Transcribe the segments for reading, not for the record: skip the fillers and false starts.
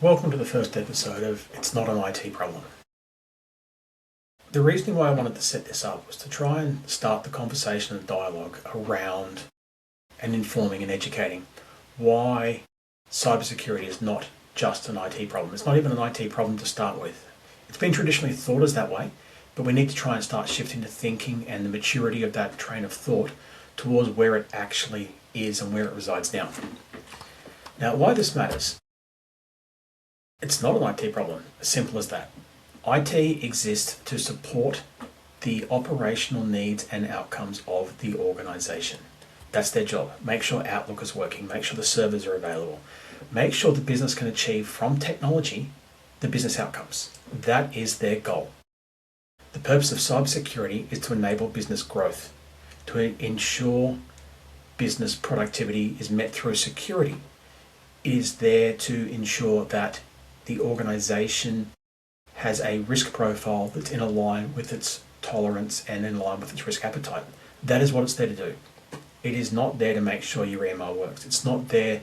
Welcome to the first episode of It's Not an IT Problem. The reasoning why I wanted to set this up was to try and start the conversation and dialogue around and informing and educating why cybersecurity is not just an IT problem. It's not even an IT problem to start with. It's been traditionally thought as that way, but we need to try and start shifting the thinking and the maturity of that train of thought towards where it actually is and where it resides now. Now, why this matters? It's not an IT problem, as simple as that. IT exists to support the operational needs and outcomes of the organization. That's their job. Make sure Outlook is working, make sure the servers are available, make sure the business can achieve from technology the business outcomes. That is their goal. The purpose of cybersecurity is to enable business growth, to ensure business productivity is met through security. It is there to ensure that the organization has a risk profile that's in line with its tolerance and in line with its risk appetite. That is what it's there to do. It is not there to make sure your email works. It's not there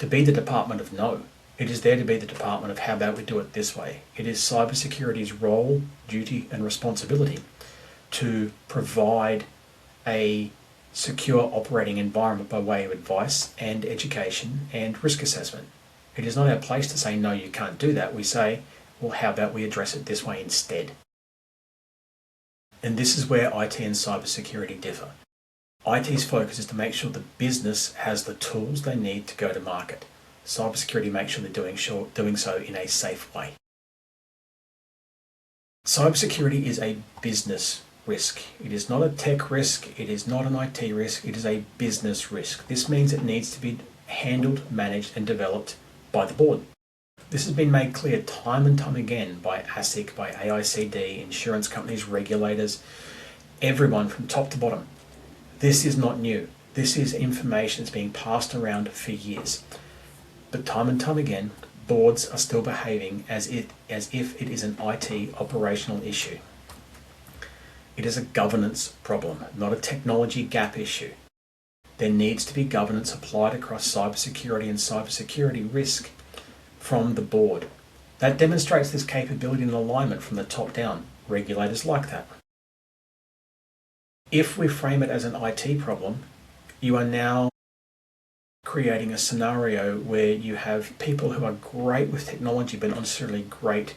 to be the department of no. It is there to be the department of how about we do it this way. It is cybersecurity's role, duty, and responsibility to provide a secure operating environment by way of advice and education and risk assessment. It is not our place to say, no, you can't do that. We say, well, how about we address it this way instead? And this is where IT and cybersecurity differ. IT's focus is to make sure the business has the tools they need to go to market. Cybersecurity makes sure they're doing so in a safe way. Cybersecurity is a business risk. It is not a tech risk. It is not an IT risk. It is a business risk. This means it needs to be handled, managed, and developed by the board. This has been made clear time and time again by ASIC, by AICD, insurance companies, regulators, everyone from top to bottom. This is not new. This is information that's being passed around for years. But time and time again, boards are still behaving as if it is an IT operational issue. It is a governance problem, not a technology gap issue. There needs to be governance applied across cybersecurity and cybersecurity risk from the board. That demonstrates this capability and alignment from the top down. Regulators like that. If we frame it as an IT problem, you are now creating a scenario where you have people who are great with technology but not necessarily great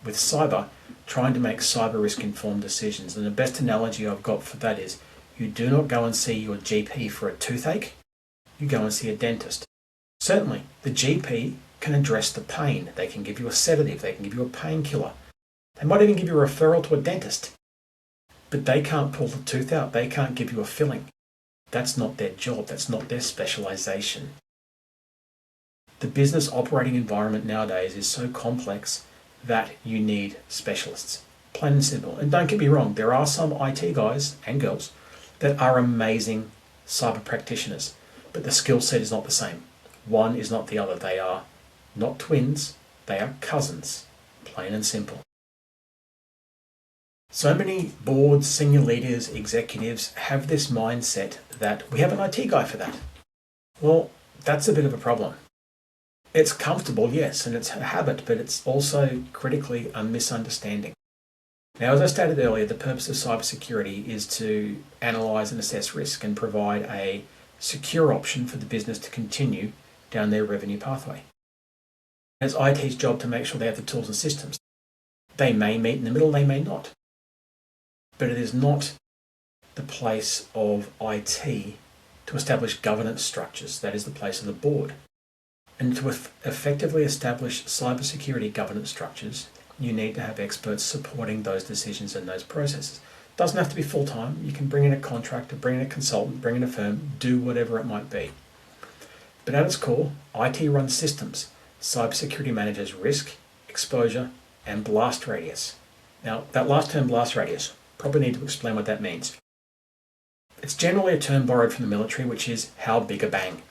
with cyber, trying to make cyber risk informed decisions. And the best analogy I've got for that is, you do not go and see your GP for a toothache, you go and see a dentist. Certainly, the GP can address the pain. They can give you a sedative, they can give you a painkiller. They might even give you a referral to a dentist. But they can't pull the tooth out, they can't give you a filling. That's not their job, that's not their specialization. The business operating environment nowadays is so complex that you need specialists. Plain and simple. And don't get me wrong, there are some IT guys and girls that are amazing cyber practitioners, but the skill set is not the same. One is not the other. They are not twins, they are cousins, plain and simple. So many boards, senior leaders, executives have this mindset that we have an IT guy for that. Well, that's a bit of a problem. It's comfortable, yes, and it's a habit, but it's also critically a misunderstanding. Now, as I stated earlier, the purpose of cybersecurity is to analyse and assess risk and provide a secure option for the business to continue down their revenue pathway. It's IT's job to make sure they have the tools and systems. They may meet in the middle, they may not. But it is not the place of IT to establish governance structures. That is the place of the board. And to effectively establish cybersecurity governance structures, you need to have experts supporting those decisions and those processes. It doesn't have to be full-time. You can bring in a contractor, bring in a consultant, bring in a firm, do whatever it might be. But at its core, IT runs systems. Cybersecurity manages risk, exposure, and blast radius. Now, that last term, blast radius, probably need to explain what that means. It's generally a term borrowed from the military, which is how big a bang.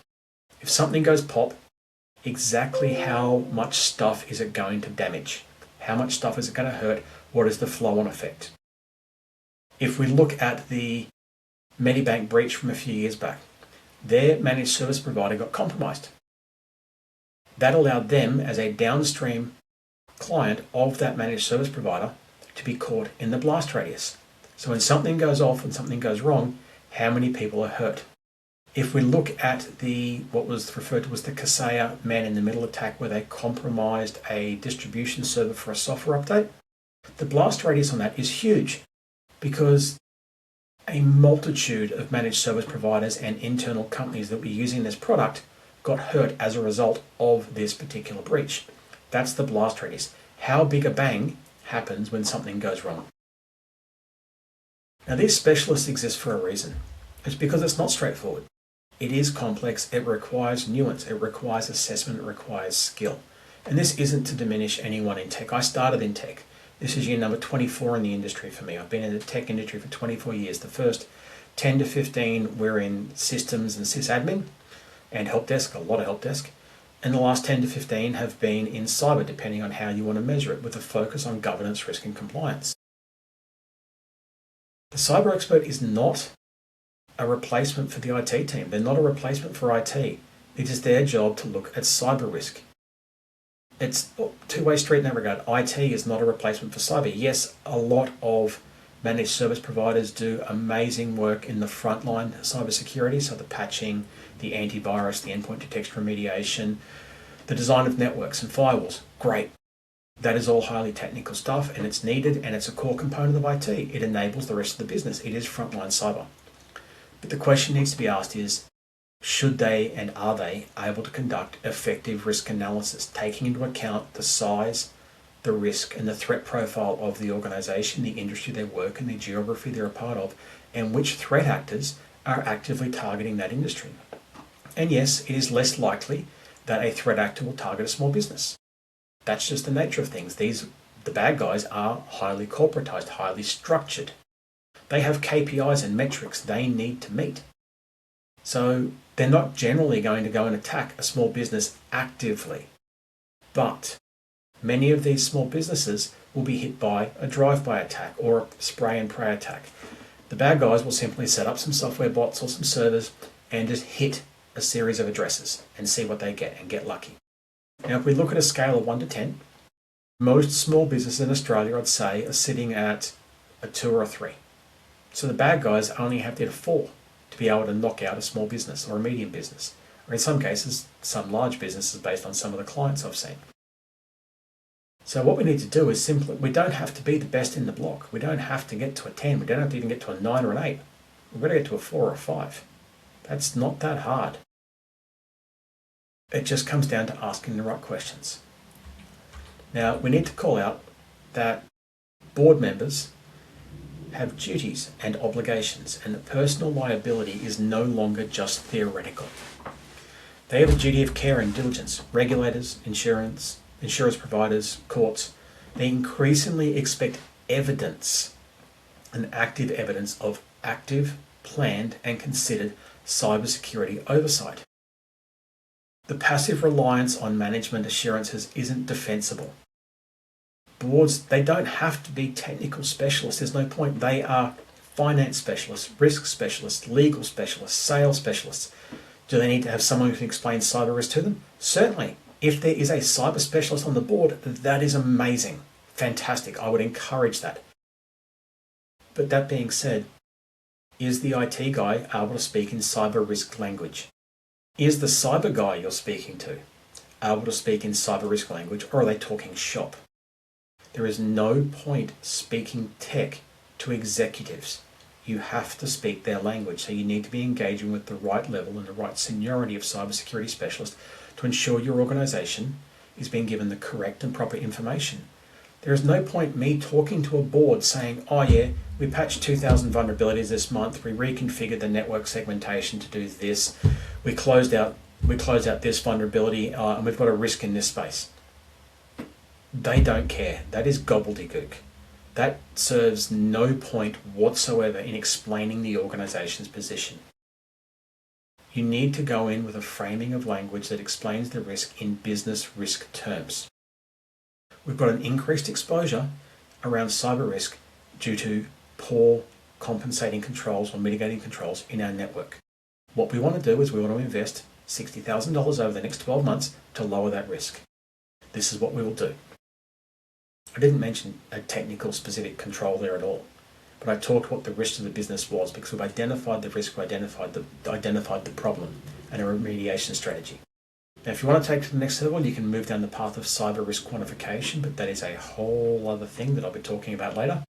If something goes pop, exactly how much stuff is it going to damage? How much stuff is it going to hurt? What is the flow-on effect? If we look at the Medibank breach from a few years back, their managed service provider got compromised. That allowed them, as a downstream client of that managed service provider, to be caught in the blast radius. So when something goes off and something goes wrong, how many people are hurt? If we look at what was referred to as the Kaseya man-in-the-middle attack, where they compromised a distribution server for a software update, the blast radius on that is huge because a multitude of managed service providers and internal companies that were using this product got hurt as a result of this particular breach. That's the blast radius. How big a bang happens when something goes wrong? Now, these specialists exist for a reason. It's because it's not straightforward. It is complex, it requires nuance, it requires assessment, it requires skill. And this isn't to diminish anyone in tech. I started in tech. This is year number 24 in the industry for me. I've been in the tech industry for 24 years. The first 10 to 15 were in systems and sysadmin and help desk, a lot of help desk. And the last 10 to 15 have been in cyber, depending on how you want to measure it, with a focus on governance, risk, and compliance. The cyber expert is not a replacement for the IT team. They're not a replacement for IT. It is their job to look at cyber risk. It's a two-way street in that regard. IT is not a replacement for cyber. Yes, a lot of managed service providers do amazing work in the frontline cybersecurity, so the patching, the antivirus, the endpoint detection remediation, the design of networks and firewalls. Great. That is all highly technical stuff, and it's needed, and it's a core component of IT. It enables the rest of the business. It is frontline cyber. But the question needs to be asked is, should they and are they able to conduct effective risk analysis, taking into account the size, the risk, and the threat profile of the organization, the industry they work in, the geography they're a part of, and which threat actors are actively targeting that industry? And yes, it is less likely that a threat actor will target a small business. That's just the nature of things. The bad guys are highly corporatized, highly structured. They have KPIs and metrics they need to meet. So they're not generally going to go and attack a small business actively. But many of these small businesses will be hit by a drive-by attack or a spray and pray attack. The bad guys will simply set up some software bots or some servers and just hit a series of addresses and see what they get and get lucky. Now, if we look at a scale of 1 to 10, most small businesses in Australia, I'd say, are sitting at a 2 or a 3. So the bad guys only have to hit a 4 to be able to knock out a small business or a medium business, or in some cases, some large businesses based on some of the clients I've seen. So what we need to do is simply, we don't have to be the best in the block. We don't have to get to a 10. We don't have to even get to a 9 or an 8. We've got to get to a 4 or a 5. That's not that hard. It just comes down to asking the right questions. Now, we need to call out that board members have duties and obligations, and that personal liability is no longer just theoretical. They have a duty of care and diligence. Regulators, insurance providers, courts, they increasingly expect evidence, and active evidence of active, planned, and considered cybersecurity oversight. The passive reliance on management assurances isn't defensible. Boards, they don't have to be technical specialists. There's no point. They are finance specialists, risk specialists, legal specialists, sales specialists. Do they need to have someone who can explain cyber risk to them? Certainly. If there is a cyber specialist on the board, that is amazing. Fantastic. I would encourage that. But that being said, is the IT guy able to speak in cyber risk language? Is the cyber guy you're speaking to able to speak in cyber risk language, or are they talking shop? There is no point speaking tech to executives. You have to speak their language, so you need to be engaging with the right level and the right seniority of cybersecurity specialist to ensure your organization is being given the correct and proper information. There is no point me talking to a board saying, oh yeah, we patched 2,000 vulnerabilities this month, we reconfigured the network segmentation to do this, we closed out this vulnerability, and we've got a risk in this space. They don't care. That is gobbledygook. That serves no point whatsoever in explaining the organization's position. You need to go in with a framing of language that explains the risk in business risk terms. We've got an increased exposure around cyber risk due to poor compensating controls or mitigating controls in our network. What we want to do is we want to invest $60,000 over the next 12 months to lower that risk. This is what we will do. I didn't mention a technical specific control there at all, but I talked what the risk to the business was because we've identified the risk, we identified the problem and a remediation strategy. Now, if you want to take it to the next level, you can move down the path of cyber risk quantification, but that is a whole other thing that I'll be talking about later.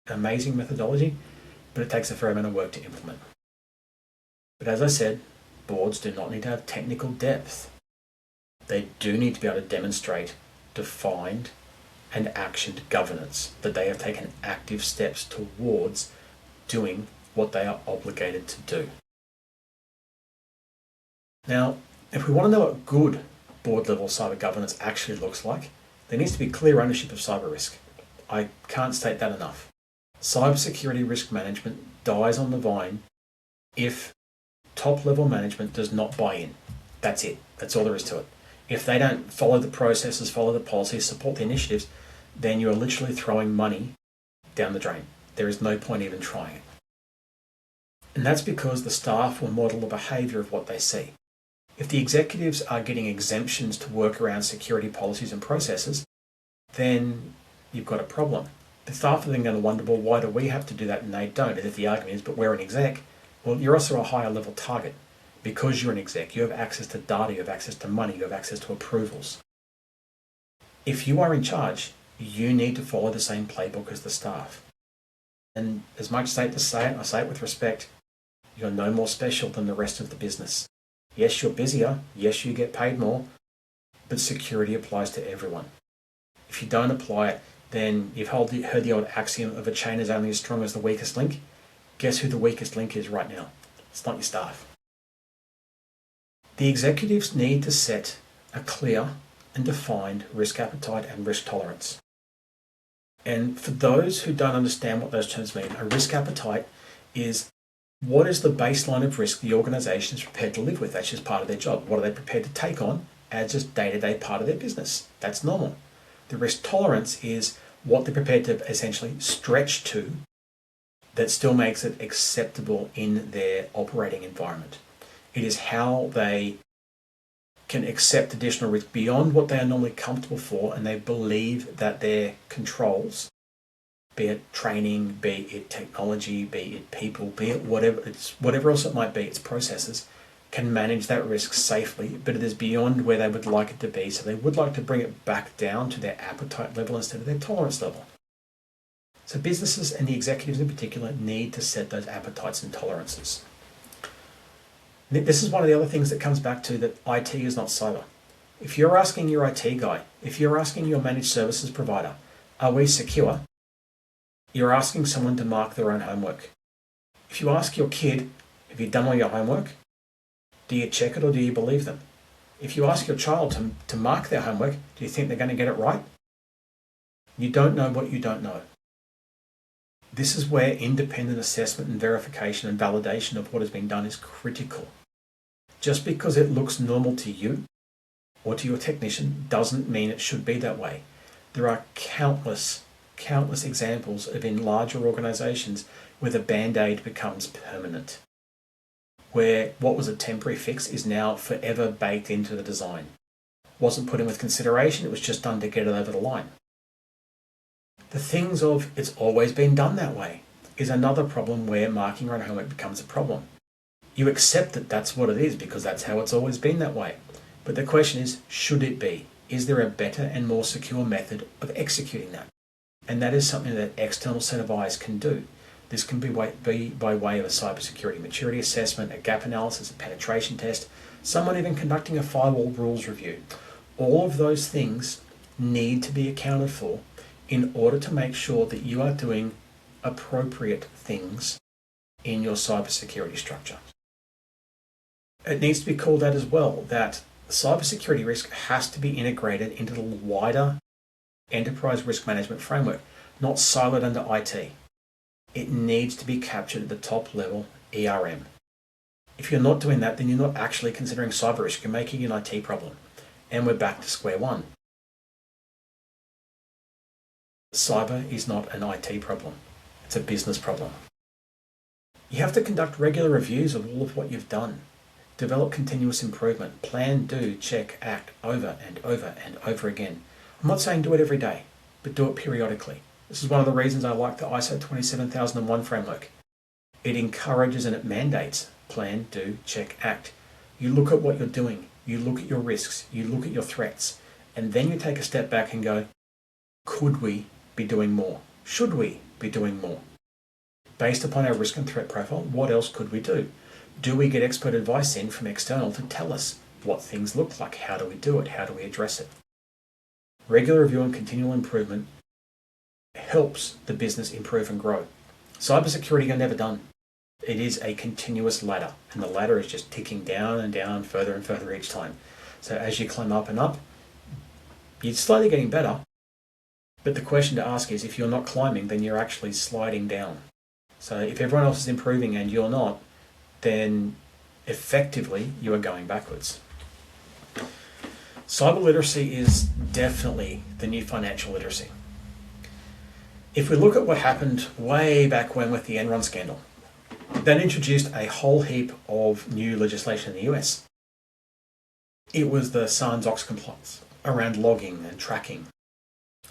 Amazing methodology, but it takes a fair amount of work to implement. But as I said, boards do not need to have technical depth. They do need to be able to demonstrate defined and actioned governance, that they have taken active steps towards doing what they are obligated to do. Now, if we want to know what good board level cyber governance actually looks like, there needs to be clear ownership of cyber risk. I can't state that enough. Cybersecurity risk management dies on the vine if top level management does not buy in. That's it. That's all there is to it. If they don't follow the processes, follow the policies, support the initiatives, then you are literally throwing money down the drain. There is no point even trying it. And that's because the staff will model the behaviour of what they see. If the executives are getting exemptions to work around security policies and processes, then you've got a problem. The staff are then going to wonder, well, why do we have to do that and they don't? And if the argument is, but we're an exec, well, you're also a higher level target. Because you're an exec, you have access to data, you have access to money, you have access to approvals. If you are in charge, you need to follow the same playbook as the staff. And as much as I hate to say it, I say it with respect, you're no more special than the rest of the business. Yes, you're busier, yes, you get paid more, but security applies to everyone. If you don't apply it, then you've heard the old axiom of a chain is only as strong as the weakest link. Guess who the weakest link is right now? It's not your staff. The executives need to set a clear and defined risk appetite and risk tolerance. And for those who don't understand what those terms mean, a risk appetite is what is the baseline of risk the organisation is prepared to live with. That's just part of their job. What are they prepared to take on as just day-to-day part of their business? That's normal. The risk tolerance is what they're prepared to essentially stretch to that still makes it acceptable in their operating environment. It is how they can accept additional risk beyond what they are normally comfortable for, and they believe that their controls, be it training, be it technology, be it people, be it whatever else it might be, its processes, can manage that risk safely, but it is beyond where they would like it to be, so they would like to bring it back down to their appetite level instead of their tolerance level. So businesses and the executives in particular need to set those appetites and tolerances. This is one of the other things that comes back to that IT is not cyber. If you're asking your IT guy, if you're asking your managed services provider, are we secure? You're asking someone to mark their own homework. If you ask your kid, have you done all your homework? Do you check it or do you believe them? If you ask your child to mark their homework, do you think they're going to get it right? You don't know what you don't know. This is where independent assessment and verification and validation of what has been done is critical. Just because it looks normal to you or to your technician doesn't mean it should be that way. There are countless examples of in larger organizations where the band-aid becomes permanent, where what was a temporary fix is now forever baked into the design. Wasn't put in with consideration, it was just done to get it over the line. The things of it's always been done that way is another problem where marking your own homework becomes a problem. You accept that that's what it is because that's how it's always been that way. But the question is, should it be? Is there a better and more secure method of executing that? And that is something that an external set of eyes can do. This can be by way of a cybersecurity maturity assessment, a gap analysis, a penetration test, someone even conducting a firewall rules review. All of those things need to be accounted for in order to make sure that you are doing appropriate things in your cybersecurity structure. It needs to be called out as well that cybersecurity risk has to be integrated into the wider enterprise risk management framework, not siloed under IT. It needs to be captured at the top level ERM. If you're not doing that, then you're not actually considering cyber risk, you're making an IT problem. And we're back to square one. Cyber is not an IT problem, it's a business problem. You have to conduct regular reviews of all of what you've done. Develop continuous improvement. Plan, do, check, act over and over and over again. I'm not saying do it every day, but do it periodically. This is one of the reasons I like the ISO 27001 framework. It encourages and it mandates plan, do, check, act. You look at what you're doing, you look at your risks, you look at your threats, and then you take a step back and go, could we be doing more? Should we be doing more? Based upon our risk and threat profile, what else could we do? Do we get expert advice in from external to tell us what things look like? How do we do it? How do we address it? Regular review and continual improvement helps the business improve and grow. Cybersecurity are never done. It is a continuous ladder, and the ladder is just ticking down and down, further and further each time. So as you climb up and up, you're slowly getting better, but the question to ask is, if you're not climbing, then you're actually sliding down. So if everyone else is improving and you're not, then effectively you are going backwards. Cyber literacy is definitely the new financial literacy. If we look at what happened way back when with the Enron scandal, that introduced a whole heap of new legislation in the US. It was the Sarbanes-Oxley compliance around logging and tracking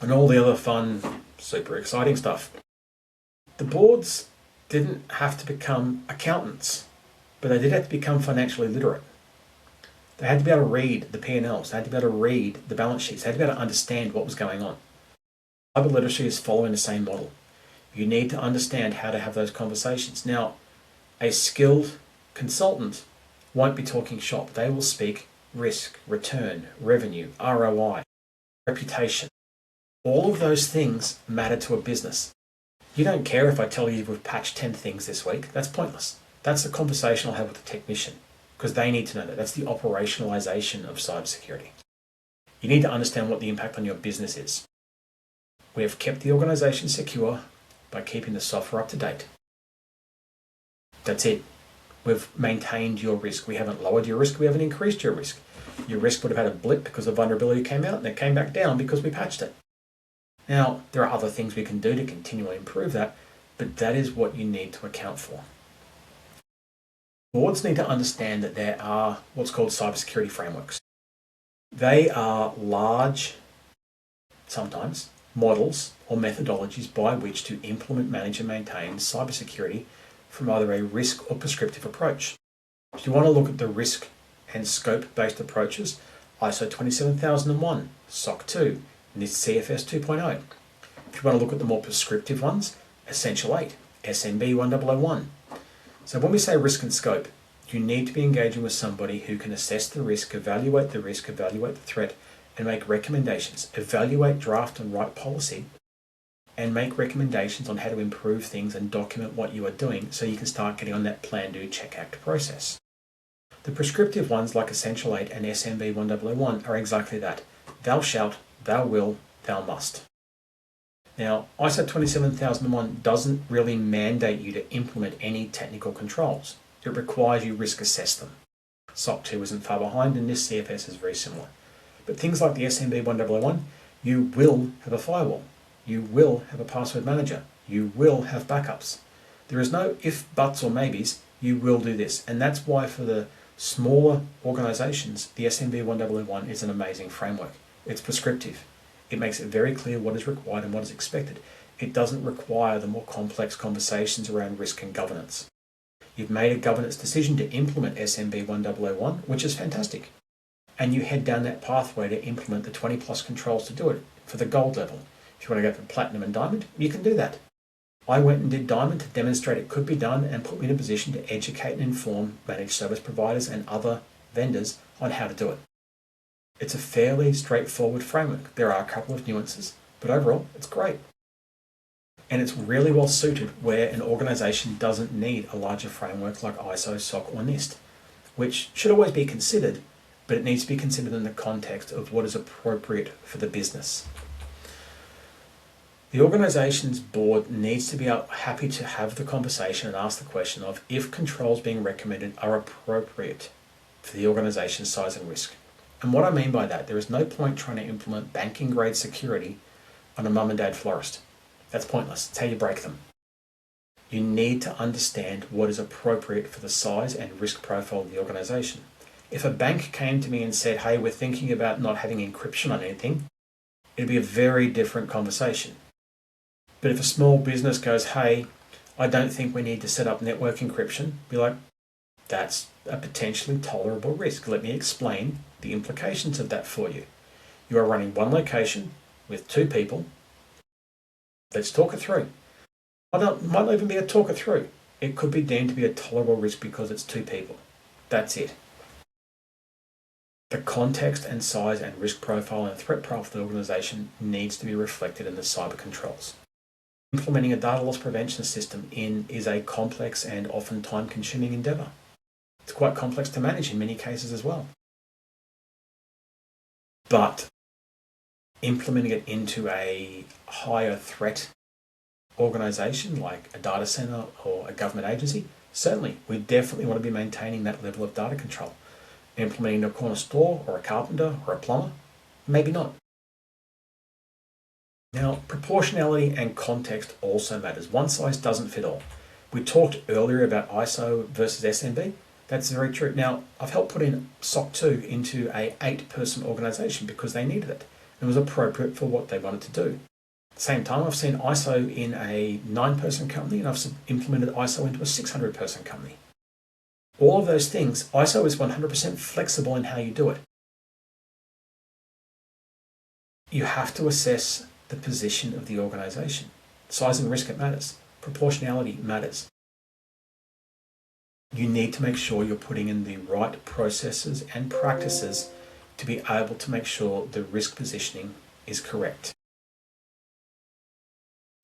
and all the other fun, super exciting stuff. The boards didn't have to become accountants, but they did have to become financially literate. They had to be able to read the P&Ls, they had to be able to read the balance sheets, they had to be able to understand what was going on. Cyber literacy is following the same model. You need to understand how to have those conversations. Now, a skilled consultant won't be talking shop. They will speak risk, return, revenue, ROI, reputation. All of those things matter to a business. You don't care if I tell you we've patched 10 things this week. That's pointless. That's the conversation I'll have with the technician, because they need to know that. That's the operationalization of cybersecurity. You need to understand what the impact on your business is. We have kept the organization secure by keeping the software up to date. That's it. We've maintained your risk. We haven't lowered your risk. We haven't increased your risk. Your risk would have had a blip because a vulnerability came out and it came back down because we patched it. Now, there are other things we can do to continually improve that, but that is what you need to account for. Boards need to understand that there are what's called cybersecurity frameworks. They are large, sometimes, models or methodologies by which to implement, manage and maintain cybersecurity from either a risk or prescriptive approach. If you want to look at the risk and scope-based approaches, ISO 27001, SOC 2, NIST CFS 2.0. If you want to look at the more prescriptive ones, Essential 8, SMB 1001. So when we say risk and scope, you need to be engaging with somebody who can assess the risk, evaluate the threat, and make recommendations. Evaluate, draft, and write policy, and make recommendations on how to improve things and document what you are doing so you can start getting on that plan, do, check, act process. The prescriptive ones like Essential 8 and SMB 1001 are exactly that. Thou shalt, thou will, thou must. Now, ISO 27001 doesn't really mandate you to implement any technical controls. It requires you risk assess them. SOC 2 isn't far behind, and this CFS is very similar. But things like the SMB 1001, you will have a firewall. You will have a password manager. You will have backups. There is no if, buts, or maybes. You will do this. And that's why for the smaller organizations, the SMB 1001 is an amazing framework. It's prescriptive. It makes it very clear what is required and what is expected. It doesn't require the more complex conversations around risk and governance. You've made a governance decision to implement SMB 1001, which is fantastic. And you head down that pathway to implement the 20 plus controls to do it for the gold level. If you want to go for platinum and diamond, you can do that. I went and did diamond to demonstrate it could be done and put me in a position to educate and inform managed service providers and other vendors on how to do it. It's a fairly straightforward framework. There are a couple of nuances, but overall, it's great. And it's really well suited where an organization doesn't need a larger framework like ISO, SOC, or NIST, which should always be considered, but it needs to be considered in the context of what is appropriate for the business. The organization's board needs to be happy to have the conversation and ask the question of if controls being recommended are appropriate for the organization's size and risk. And what I mean by that, there is no point trying to implement banking grade security on a mum and dad florist. That's pointless. It's how you break them. You need to understand what is appropriate for the size and risk profile of the organization. If a bank came to me and said, hey, we're thinking about not having encryption on anything, it'd be a very different conversation. But if a small business goes, hey, I don't think we need to set up network encryption, be like, that's a potentially tolerable risk. Let me explain the implications of that for you. You are running one location with two people. Let's talk it through. Might not even be a talk it through. It could be deemed to be a tolerable risk because it's two people. That's it. The context and size and risk profile and threat profile of the organization needs to be reflected in the cyber controls. Implementing a data loss prevention system is a complex and often time-consuming endeavor. It's quite complex to manage in many cases as well. But implementing it into a higher threat organization like a data center or a government agency, certainly we definitely want to be maintaining that level of data control. Implementing a corner store or a carpenter or a plumber, maybe not. Now, proportionality and context also matters. One size doesn't fit all. We talked earlier about ISO versus SMB. That's very true. Now, I've helped put in SOC 2 into a 8-person organization because they needed it. It was appropriate for what they wanted to do. At the same time, I've seen ISO in a 9-person company and I've implemented ISO into a 600-person company. All of those things, ISO is 100% flexible in how you do it. You have to assess the position of the organization. Size and risk, it matters. Proportionality matters. You need to make sure you're putting in the right processes and practices to be able to make sure the risk positioning is correct.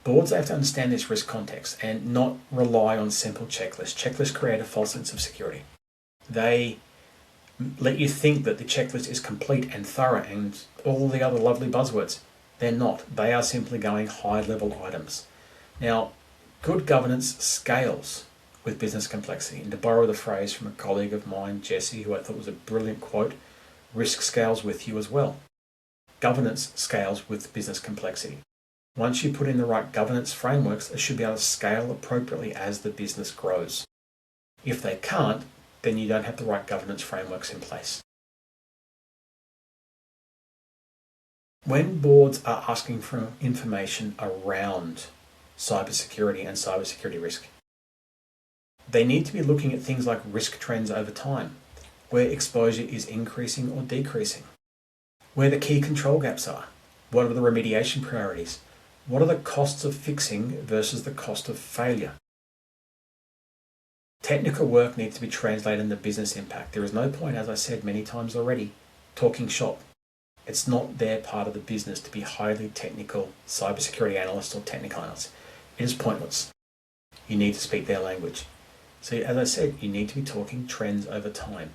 Boards have to understand this risk context and not rely on simple checklists. Checklists create a false sense of security. They let you think that the checklist is complete and thorough and all the other lovely buzzwords. They're not. They are simply going high-level items. Now, good governance scales with business complexity. And to borrow the phrase from a colleague of mine, Jesse, who I thought was a brilliant quote, risk scales with you as well. Governance scales with business complexity. Once you put in the right governance frameworks, they should be able to scale appropriately as the business grows. If they can't, then you don't have the right governance frameworks in place. When boards are asking for information around cybersecurity and cybersecurity risk, they need to be looking at things like risk trends over time, where exposure is increasing or decreasing, where the key control gaps are, what are the remediation priorities, what are the costs of fixing versus the cost of failure. Technical work needs to be translated into business impact. There is no point, as I said many times already, talking shop. It's not their part of the business to be highly technical cybersecurity analysts or technical analysts. It is pointless. You need to speak their language. So as I said, you need to be talking trends over time.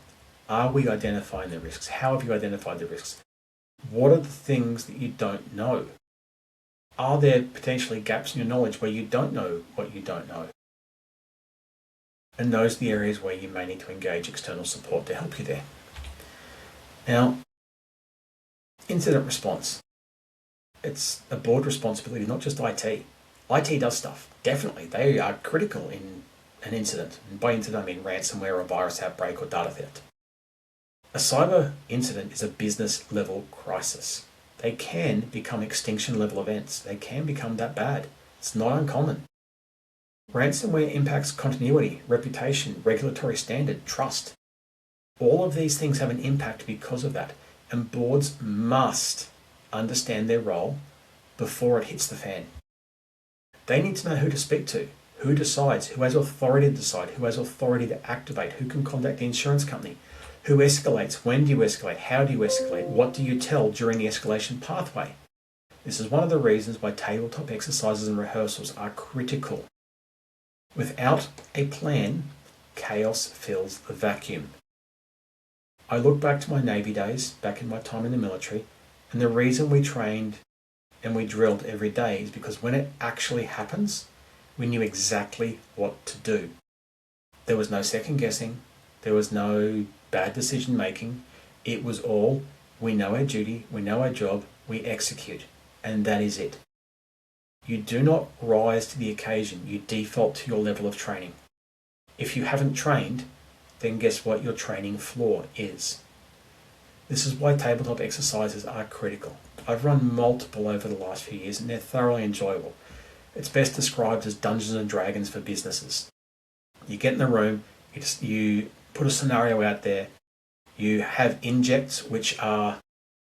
Are we identifying the risks? How have you identified the risks? What are the things that you don't know? Are there potentially gaps in your knowledge where you don't know what you don't know? And those are the areas where you may need to engage external support to help you there. Now, incident response. It's a board responsibility, not just IT. IT does stuff. Definitely, they are critical in an incident. And by incident, I mean ransomware or virus outbreak or data theft. A cyber incident is a business level crisis. They can become extinction level events. They can become that bad. It's not uncommon. Ransomware impacts continuity, reputation, regulatory standard, trust. All of these things have an impact because of that. And boards must understand their role before it hits the fan. They need to know who to speak to, who decides, who has authority to decide, who has authority to activate, who can contact the insurance company, who escalates, when do you escalate, how do you escalate, what do you tell during the escalation pathway. This is one of the reasons why tabletop exercises and rehearsals are critical. Without a plan, chaos fills the vacuum. I look back to my Navy days, back in my time in the military, and the reason we trained and we drilled every day is because when it actually happens, we knew exactly what to do. There was no second guessing, there was no bad decision making. It was all, we know our duty, we know our job, we execute, and that is it. You do not rise to the occasion. You default to your level of training. If you haven't trained, then guess what your training floor is. This is why tabletop exercises are critical. I've run multiple over the last few years and they're thoroughly enjoyable. It's best described as Dungeons and Dragons for businesses. You get in the room, you put a scenario out there, you have injects, which are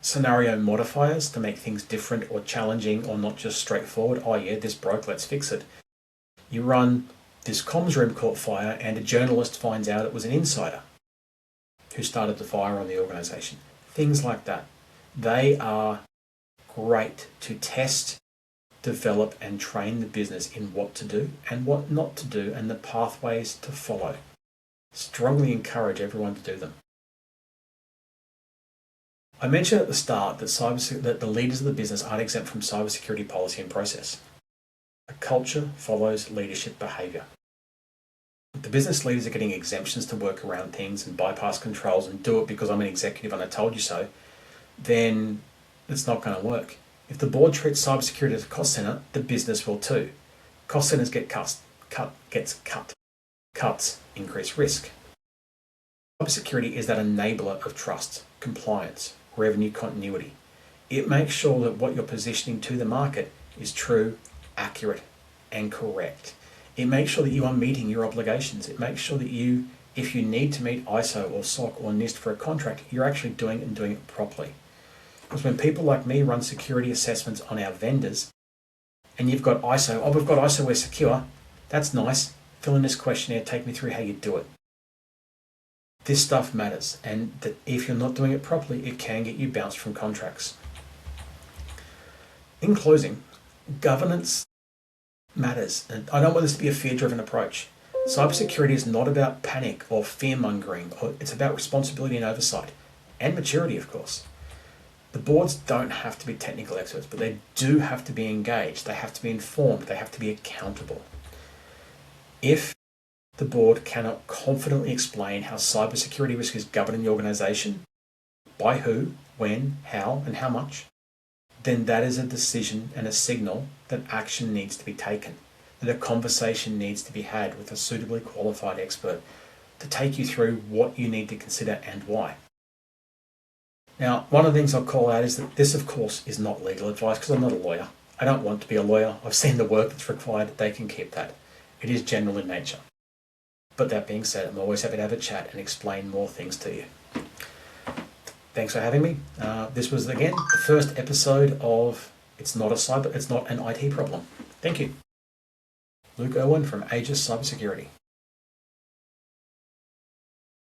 scenario modifiers to make things different or challenging or not just straightforward. Oh yeah, this broke, let's fix it. You run this comms room caught fire and a journalist finds out it was an insider who started the fire on the organisation. Things like that. They are great to test, develop and train the business in what to do and what not to do and the pathways to follow. Strongly encourage everyone to do them. I mentioned at the start that the leaders of the business aren't exempt from cybersecurity policy and process. A culture follows leadership behaviour. If the business leaders are getting exemptions to work around things and bypass controls and do it because I'm an executive and I told you so, then it's not going to work. If the board treats cybersecurity as a cost centre, the business will too. Cost centres get cut. Cuts increase risk. Cybersecurity is that enabler of trust, compliance, revenue continuity. It makes sure that what you're positioning to the market is true, accurate, and correct. It makes sure that you are meeting your obligations. It makes sure that you, if you need to meet ISO or SOC or NIST for a contract, you're actually doing it and doing it properly. Because when people like me run security assessments on our vendors, and you've got ISO, oh, we've got ISO, we're secure, that's nice. Fill in this questionnaire, take me through how you do it. This stuff matters, and that if you're not doing it properly, it can get you bounced from contracts. In closing, governance matters, and I don't want this to be a fear-driven approach. Cybersecurity is not about panic or fear-mongering, it's about responsibility and oversight, and maturity, of course. The boards don't have to be technical experts, but they do have to be engaged, they have to be informed, they have to be accountable. If the board cannot confidently explain how cybersecurity risk is governed in the organisation, by who, when, how, and how much, then that is a decision and a signal that action needs to be taken, that a conversation needs to be had with a suitably qualified expert to take you through what you need to consider and why. Now, one of the things I'll call out is that this, of course, is not legal advice because I'm not a lawyer. I don't want to be a lawyer. I've seen the work that's required. They can keep that. It is general in nature. But that being said, I'm always happy to have a chat and explain more things to you. Thanks for having me. This was, again, the first episode of It's Not an IT Problem. Thank you. Luke Irwin from Aegis Cybersecurity.